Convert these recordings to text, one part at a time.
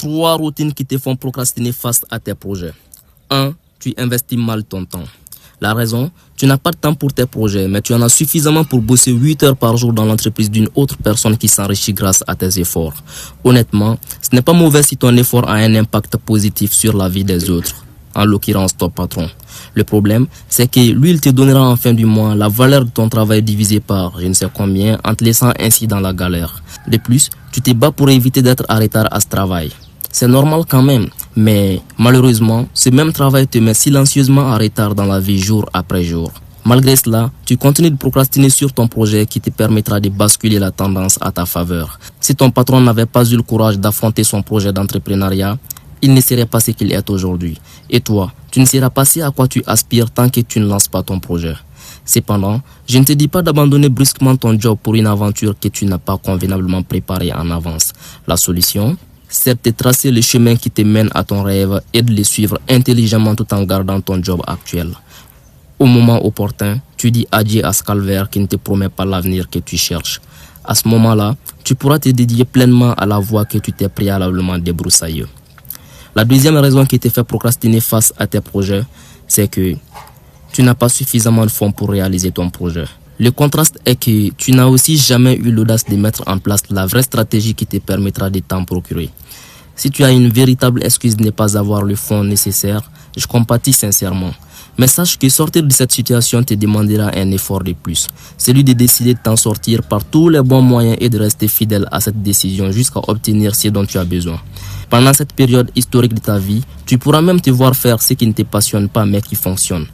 3 routines qui te font procrastiner face à tes projets. 1. Tu investis mal ton temps. La raison, tu n'as pas de temps pour tes projets, mais tu en as suffisamment pour bosser 8 heures par jour dans l'entreprise d'une autre personne qui s'enrichit grâce à tes efforts. Honnêtement, ce n'est pas mauvais si ton effort a un impact positif sur la vie des autres, en l'occurrence ton patron. Le problème, c'est que lui, il te donnera en fin du mois la valeur de ton travail divisée par je ne sais combien en te laissant ainsi dans la galère. De plus, tu te bats pour éviter d'être en retard à ce travail. C'est normal quand même, mais malheureusement, ce même travail te met silencieusement en retard dans la vie jour après jour. Malgré cela, tu continues de procrastiner sur ton projet qui te permettra de basculer la tendance à ta faveur. Si ton patron n'avait pas eu le courage d'affronter son projet d'entrepreneuriat, il ne serait pas ce qu'il est aujourd'hui. Et toi, tu ne seras pas ce à quoi tu aspires tant que tu ne lances pas ton projet. Cependant, je ne te dis pas d'abandonner brusquement ton job pour une aventure que tu n'as pas convenablement préparée en avance. La solution, c'est de tracer le chemin qui te mène à ton rêve et de le suivre intelligemment tout en gardant ton job actuel. Au moment opportun, tu dis adieu à ce calvaire qui ne te promet pas l'avenir que tu cherches. À ce moment-là, tu pourras te dédier pleinement à la voie que tu t'es préalablement débroussaillée. La deuxième raison qui te fait procrastiner face à tes projets, c'est que tu n'as pas suffisamment de fonds pour réaliser ton projet. Le contraste est que tu n'as aussi jamais eu l'audace de mettre en place la vraie stratégie qui te permettra de t'en procurer. Si tu as une véritable excuse de ne pas avoir le fonds nécessaire, je compatis sincèrement. Mais sache que sortir de cette situation te demandera un effort de plus. Celui de décider de t'en sortir par tous les bons moyens et de rester fidèle à cette décision jusqu'à obtenir ce dont tu as besoin. Pendant cette période historique de ta vie, tu pourras même te voir faire ce qui ne te passionne pas mais qui fonctionne.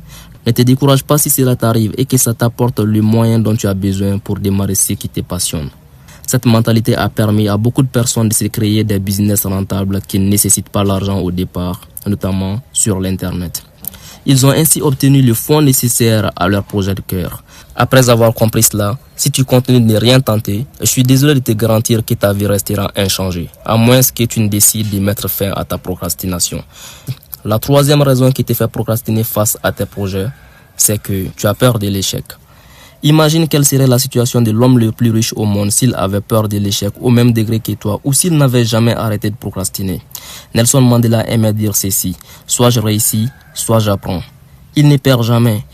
Ne te décourage pas si cela t'arrive et que ça t'apporte le moyen dont tu as besoin pour démarrer ce qui te passionne. Cette mentalité a permis à beaucoup de personnes de se créer des business rentables qui ne nécessitent pas l'argent au départ, notamment sur l'internet. Ils ont ainsi obtenu le fonds nécessaire à leur projet de cœur. Après avoir compris cela, si tu continues de ne rien tenter, je suis désolé de te garantir que ta vie restera inchangée, à moins que tu ne décides de mettre fin à ta procrastination. La troisième raison qui te fait procrastiner face à tes projets, c'est que tu as peur de l'échec. Imagine quelle serait la situation de l'homme le plus riche au monde s'il avait peur de l'échec au même degré que toi ou s'il n'avait jamais arrêté de procrastiner. Nelson Mandela aimait dire ceci, soit je réussis, soit j'apprends. Il ne perd jamais,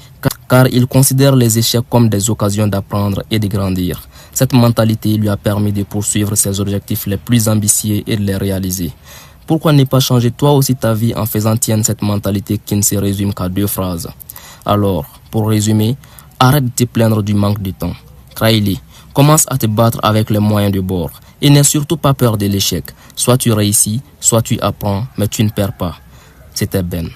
car il considère les échecs comme des occasions d'apprendre et de grandir. Cette mentalité lui a permis de poursuivre ses objectifs les plus ambitieux et de les réaliser. Pourquoi ne pas changer toi aussi ta vie en faisant tienne cette mentalité qui ne se résume qu'à 2 phrases? Alors, pour résumer, arrête de te plaindre du manque de temps. Kraïli, commence à te battre avec les moyens de bord. Et n'aie surtout pas peur de l'échec. Soit tu réussis, soit tu apprends, mais tu ne perds pas. C'était Ben.